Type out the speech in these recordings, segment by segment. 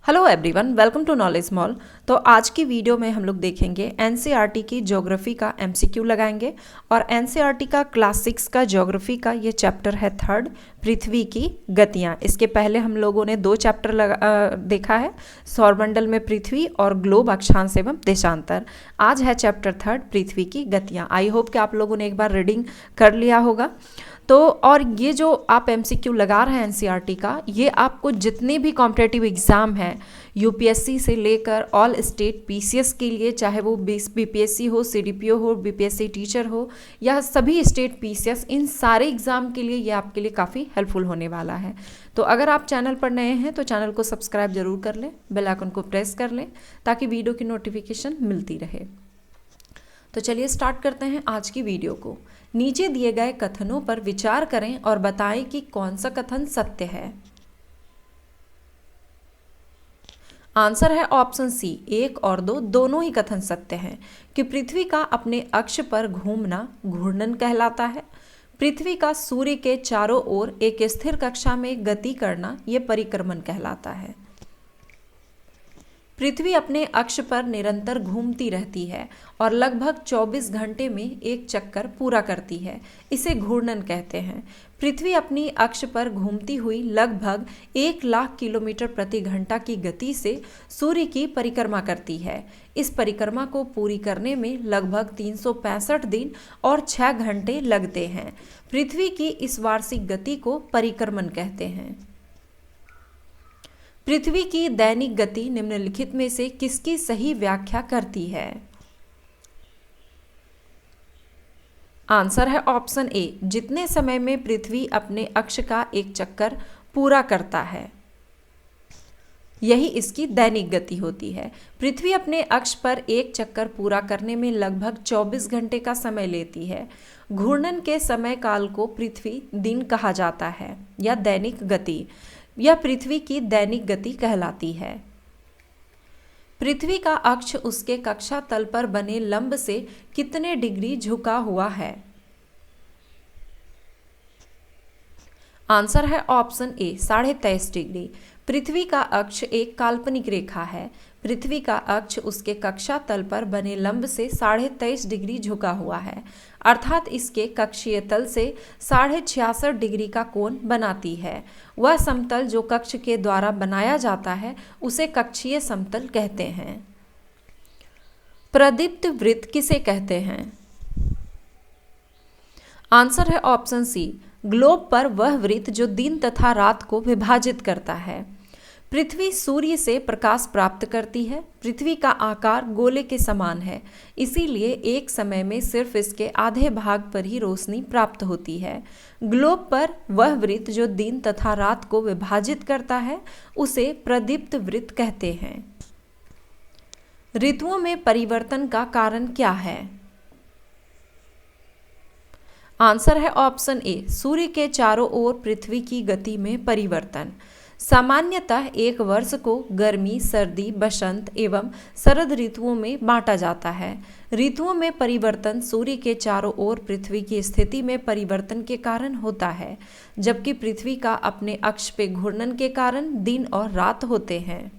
Hello everyone, welcome to knowledge mall. तो आज की वीडियो में हम लोग देखेंगे एनसीईआरटी की ज्योग्राफी का एमसीक्यू लगाएंगे और एनसीईआरटी का क्लास 6 का ज्योग्राफी का ये चैप्टर है थर्ड, पृथ्वी की गतियाँ। इसके पहले हम लोगों ने दो चैप्टर देखा है, सौरमंडल में पृथ्वी और ग्लोब अक्षांश एवं देशांतर। आज है चैप्टर थर्ड, पृथ्वी की गतियाँ। आई होप कि आप लोगों ने एक बार रीडिंग कर लिया होगा। तो और ये जो आप एमसीक्यू लगा रहे हैं एनसीईआरटी का, ये आपको जितने भी कॉम्पिटिटिव एग्ज़ाम हैं यूपीएससी से लेकर ऑल स्टेट पीसीएस के लिए, चाहे वो बीपीएससी हो, सीडीपीओ हो, बीपीएससी टीचर हो या सभी स्टेट पीसीएस, इन सारे एग्ज़ाम के लिए ये आपके लिए काफ़ी हेल्पफुल होने वाला है। तो अगर आप चैनल पर नए हैं तो चैनल को सब्सक्राइब जरूर कर लें, बेल आइकन को प्रेस कर लें ताकि वीडियो की नोटिफिकेशन मिलती रहे। तो चलिए स्टार्ट करते हैं आज की वीडियो को। नीचे दिए गए कथनों पर विचार करें और बताएं कि कौन सा कथन सत्य है। आंसर है ऑप्शन सी, 1 और 2 दोनों ही कथन सत्य हैं कि पृथ्वी का अपने अक्ष पर घूमना घूर्णन कहलाता है। पृथ्वी का सूर्य के चारों ओर एक स्थिर कक्षा में गति करना यह परिक्रमण कहलाता है। पृथ्वी अपने अक्ष पर निरंतर घूमती रहती है और लगभग 24 घंटे में एक चक्कर पूरा करती है, इसे घूर्णन कहते हैं। पृथ्वी अपनी अक्ष पर घूमती हुई लगभग 1 लाख किलोमीटर प्रति घंटा की गति से सूर्य की परिक्रमा करती है। इस परिक्रमा को पूरी करने में लगभग 365 दिन और 6 घंटे लगते हैं। पृथ्वी की इस वार्षिक गति को परिक्रमण कहते हैं। पृथ्वी की दैनिक गति निम्नलिखित में से किसकी सही व्याख्या करती है? आंसर है ऑप्शन ए, जितने समय में पृथ्वी अपने अक्ष का एक चक्कर पूरा करता है, यही इसकी दैनिक गति होती है। पृथ्वी अपने अक्ष पर एक चक्कर पूरा करने में लगभग 24 घंटे का समय लेती है। घूर्णन के समय काल को पृथ्वी दिन कहा जाता है या दैनिक गति, यह पृथ्वी की दैनिक गति कहलाती है। पृथ्वी का अक्ष उसके कक्षा तल पर बने लंब से कितने डिग्री झुका हुआ है? आंसर है ऑप्शन ए, 23.5 डिग्री। पृथ्वी का अक्ष एक काल्पनिक रेखा है। पृथ्वी का अक्ष उसके कक्षा तल पर बने लंब से 23.5 डिग्री झुका हुआ है, अर्थात इसके कक्षीय तल से 66.5 डिग्री का कोण बनाती है। वह समतल जो कक्ष के द्वारा बनाया जाता है उसे कक्षीय समतल कहते हैं। प्रदीप्त वृत्त किसे कहते हैं? आंसर है ऑप्शन सी, ग्लोब पर वह वृत्त जो दिन तथा रात को विभाजित करता है। पृथ्वी सूर्य से प्रकाश प्राप्त करती है। पृथ्वी का आकार गोले के समान है, इसीलिए एक समय में सिर्फ इसके आधे भाग पर ही रोशनी प्राप्त होती है। ग्लोब पर वह वृत्त जो दिन तथा रात को विभाजित करता है उसे प्रदीप्त वृत्त कहते हैं। ऋतुओं में परिवर्तन का कारण क्या है? आंसर है ऑप्शन ए, सूर्य के चारों ओर पृथ्वी की गति में परिवर्तन। सामान्यतः एक वर्ष को गर्मी, सर्दी, बसंत एवं शरद ऋतुओं में बांटा जाता है। ऋतुओं में परिवर्तन सूर्य के चारों ओर पृथ्वी की स्थिति में परिवर्तन के कारण होता है, जबकि पृथ्वी का अपने अक्ष पे घूर्णन के कारण दिन और रात होते हैं।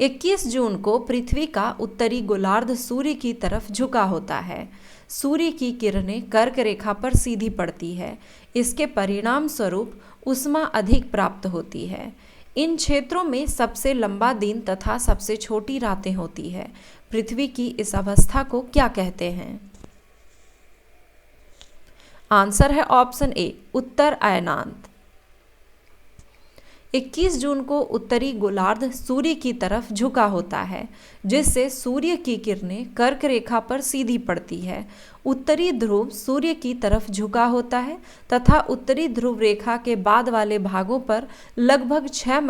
21 जून को पृथ्वी का उत्तरी गोलार्ध सूर्य की तरफ झुका होता है। सूर्य की किरणें कर्क रेखा पर सीधी पड़ती है। इसके परिणाम स्वरूप ऊष्मा अधिक प्राप्त होती है। इन क्षेत्रों में सबसे लंबा दिन तथा सबसे छोटी रातें होती है। पृथ्वी की इस अवस्था को क्या कहते हैं? आंसर है ऑप्शन ए, उत्तर अयनांत। 21 जून को उत्तरी गोलार्ध सूर्य की तरफ झुका होता है, जिससे सूर्य की किरणें कर्क रेखा पर सीधी पड़ती है। उत्तरी ध्रुव सूर्य की तरफ झुका होता है तथा उत्तरी ध्रुव रेखा के बाद वाले भागों पर लगभग 6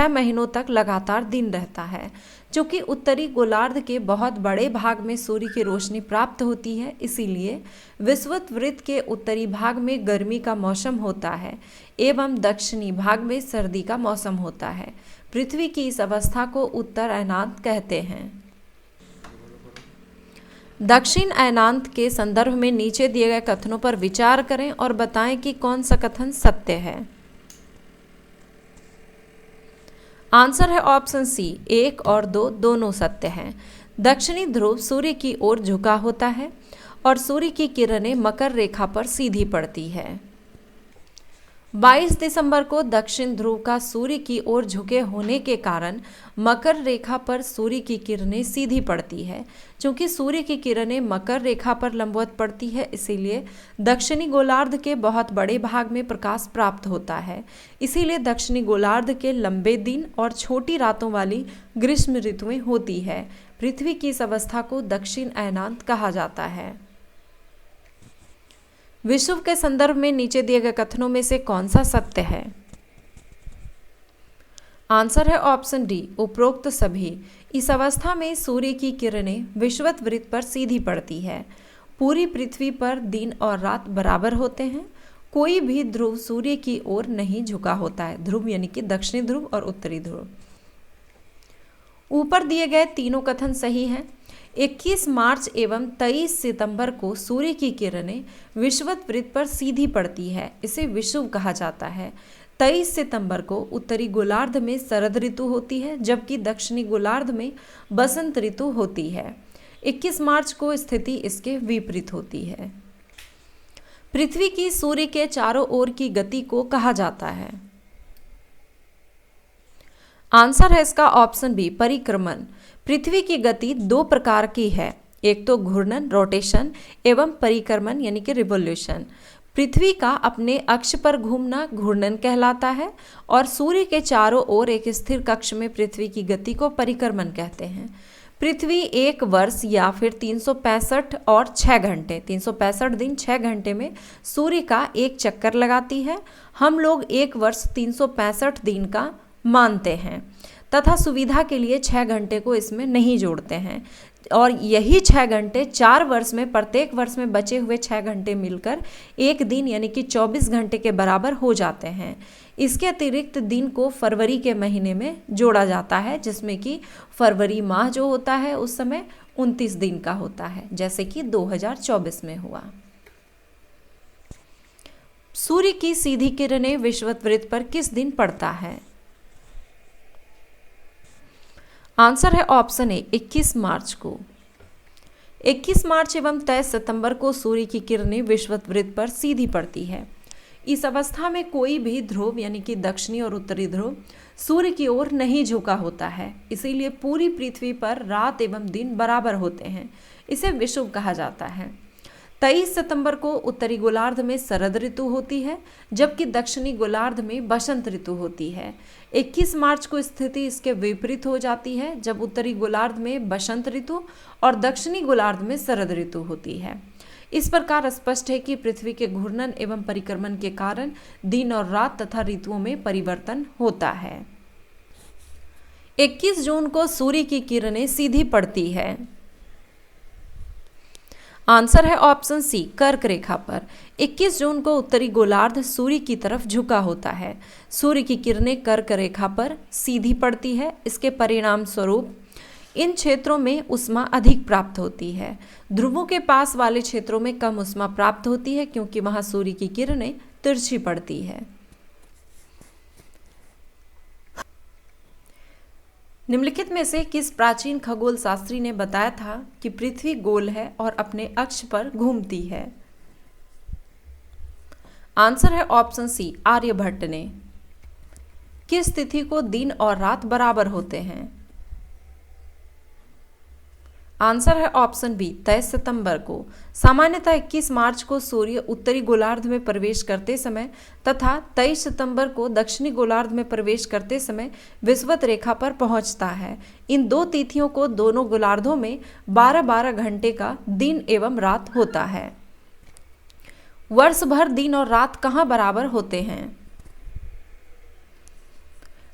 महीनों तक लगातार दिन रहता है। चूँकि उत्तरी गोलार्ध के बहुत बड़े भाग में सूर्य की रोशनी प्राप्त होती है, इसीलिए विषुवत वृत्त के उत्तरी भाग में गर्मी का मौसम होता है एवं दक्षिणी भाग में सर्दी का मौसम होता है। पृथ्वी की इस अवस्था को उत्तर अयनांत कहते हैं। दक्षिण अयनांत के संदर्भ में नीचे दिए गए कथनों पर विचार करें और बताएं कि कौन सा कथन सत्य है। आंसर है ऑप्शन सी, 1 और 2 दोनों सत्य हैं। दक्षिणी ध्रुव सूर्य की ओर झुका होता है और सूर्य की किरणें मकर रेखा पर सीधी पड़ती है। 22 दिसंबर को दक्षिण ध्रुव का सूर्य की ओर झुके होने के कारण मकर रेखा पर सूर्य की किरणें सीधी पड़ती है। चूंकि सूर्य की किरणें मकर रेखा पर लंबवत पड़ती है, इसीलिए दक्षिणी गोलार्ध के बहुत बड़े भाग में प्रकाश प्राप्त होता है। इसीलिए दक्षिणी गोलार्ध के लंबे दिन और छोटी रातों वाली ग्रीष्म ऋतुएं होती है। पृथ्वी की इस अवस्था को दक्षिण अयनांत कहा जाता है। विषुव के संदर्भ में नीचे दिए गए कथनों में से कौन सा सत्य है? आंसर है ऑप्शन डी, उपरोक्त सभी। इस अवस्था में सूर्य की किरणें विषुवत वृत्त पर सीधी पड़ती है। पूरी पृथ्वी पर दिन और रात बराबर होते हैं। कोई भी ध्रुव सूर्य की ओर नहीं झुका होता है। ध्रुव यानी कि दक्षिणी ध्रुव और उत्तरी ध्रुव। ऊपर दिए गए तीनों कथन सही हैं। 21 मार्च एवं 23 सितंबर को सूर्य की किरणें विषुवत वृत्त पर सीधी पड़ती है, इसे विषुव कहा जाता है। 23 सितंबर को उत्तरी गोलार्ध में शरद ऋतु होती है, जबकि दक्षिणी गोलार्ध में बसंत ऋतु होती है। 21 मार्च को स्थिति इसके विपरीत होती है। पृथ्वी की सूर्य के चारों ओर की गति को कहा जाता है। आंसर है इसका ऑप्शन बी, परिक्रमण। पृथ्वी की गति दो प्रकार की है, एक तो घूर्णन रोटेशन एवं परिक्रमण यानी कि रिवोल्यूशन। पृथ्वी का अपने अक्ष पर घूमना घूर्णन कहलाता है और सूर्य के चारों ओर एक स्थिर कक्ष में पृथ्वी की गति को परिक्रमण कहते हैं। पृथ्वी एक वर्ष या फिर 365 और 6 घंटे 365 दिन 6 घंटे में सूर्य का एक चक्कर लगाती है। हम लोग एक वर्ष 365 दिन का मानते हैं तथा सुविधा के लिए 6 घंटे को इसमें नहीं जोड़ते हैं और यही 6 घंटे 4 वर्ष में प्रत्येक वर्ष में बचे हुए 6 घंटे मिलकर एक दिन यानी कि 24 घंटे के बराबर हो जाते हैं। इसके अतिरिक्त दिन को फरवरी के महीने में जोड़ा जाता है, जिसमें कि फरवरी माह जो होता है उस समय 29 दिन का होता है, जैसे कि 2024 में हुआ। सूर्य की सीधी किरणें विषुवत वृत्त पर किस दिन पड़ता है? आंसर है ऑप्शन ए, 21 मार्च को। 21 मार्च एवं 23 सितंबर को सूर्य की किरणें विषुवत वृत्त पर सीधी पड़ती है। इस अवस्था में कोई भी ध्रुव यानी कि दक्षिणी और उत्तरी ध्रुव सूर्य की ओर नहीं झुका होता है, इसीलिए पूरी पृथ्वी पर रात एवं दिन बराबर होते हैं। इसे विषुव कहा जाता है। 23 सितंबर को उत्तरी गोलार्ध में शरद ऋतु होती है, जबकि दक्षिणी गोलार्ध में बसंत ऋतु होती है। 21 मार्च को स्थिति इसके विपरीत हो जाती है, जब उत्तरी गोलार्ध में बसंत ऋतु और दक्षिणी गोलार्ध में शरद ऋतु होती है। इस प्रकार स्पष्ट है कि पृथ्वी के घूर्णन एवं परिक्रमण के कारण दिन और रात तथा ऋतुओं में परिवर्तन होता है। 21 जून को सूर्य की किरणें सीधी पड़ती है। आंसर है ऑप्शन सी, कर्क रेखा पर। 21 जून को उत्तरी गोलार्ध सूर्य की तरफ झुका होता है। सूर्य की किरणें कर्क रेखा पर सीधी पड़ती है। इसके परिणाम स्वरूप इन क्षेत्रों में ऊष्मा अधिक प्राप्त होती है। ध्रुवों के पास वाले क्षेत्रों में कम ऊष्मा प्राप्त होती है, क्योंकि वहां सूर्य की किरणें तिरछी पड़ती है। निम्नलिखित में से किस प्राचीन खगोल शास्त्री ने बताया था कि पृथ्वी गोल है और अपने अक्ष पर घूमती है? आंसर है ऑप्शन सी, आर्यभट्ट ने। किस तिथि को दिन और रात बराबर होते हैं? आंसर है ऑप्शन बी, 23 सितंबर को। सामान्यतः 21 मार्च को सूर्य उत्तरी गोलार्ध में प्रवेश करते समय तथा 23 सितंबर को दक्षिणी गोलार्ध में प्रवेश करते समय विषुवत रेखा पर पहुंचता है। इन दो तिथियों को दोनों गोलार्धों में 12-12 घंटे का दिन एवं रात होता है। वर्ष भर दिन और रात कहाँ बराबर होते हैं?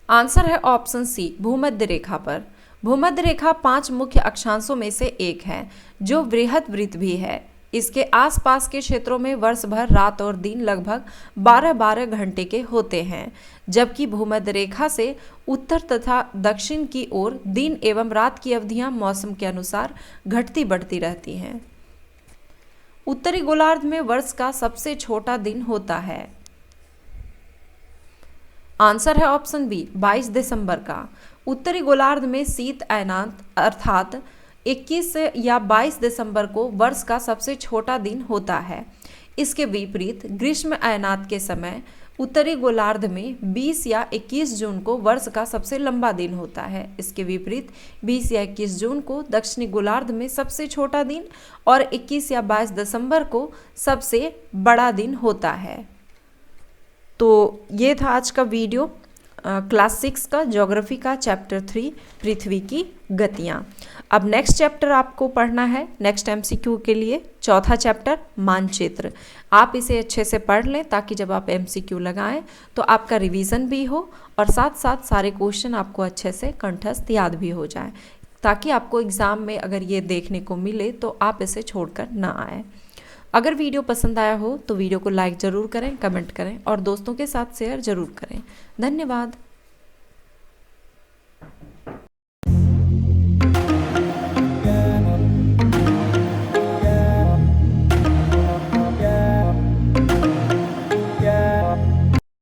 आंसर है ऑप्शन सी, भूमध्य रेखा पर। भूमध्य रेखा 5 मुख्य अक्षांशों में से एक है, जो वृहद वृत्त भी है। इसके आसपास के क्षेत्रों में वर्ष भर रात और दिन लगभग 12-12 घंटे के होते हैं, जबकि भूमध्य रेखा से उत्तर तथा दक्षिण की ओर दिन एवं रात की अवधियां मौसम के अनुसार घटती बढ़ती रहती हैं। उत्तरी गोलार्ध में वर्ष का सबसे छोटा दिन होता है। आंसर है ऑप्शन बी 22 दिसंबर का। उत्तरी गोलार्ध में शीत अयनात अर्थात 21 या 22 दिसंबर को वर्ष का सबसे छोटा दिन होता है। इसके विपरीत ग्रीष्म अयनात के समय उत्तरी गोलार्ध में 20 या 21 जून को वर्ष का सबसे लंबा दिन होता है। इसके विपरीत 20 या 21 जून को दक्षिणी गोलार्ध में सबसे छोटा दिन और 21 या 22 दिसंबर को सबसे बड़ा दिन होता है। तो ये था आज का वीडियो क्लास 6 का ज्योग्राफी का चैप्टर 3 पृथ्वी की गतियाँ। अब नेक्स्ट चैप्टर आपको पढ़ना है नेक्स्ट एमसीक्यू के लिए, चौथा चैप्टर मानचित्र। आप इसे अच्छे से पढ़ लें ताकि जब आप एमसीक्यू लगाएं तो आपका रिवीजन भी हो और साथ साथ सारे क्वेश्चन आपको अच्छे से कंठस्थ याद भी हो जाए, ताकि आपको एग्ज़ाम में अगर ये देखने को मिले तो आप इसे छोड़कर ना आए। अगर वीडियो पसंद आया हो तो वीडियो को लाइक ज़रूर करें, कमेंट करें और दोस्तों के साथ शेयर ज़रूर करें। धन्यवाद।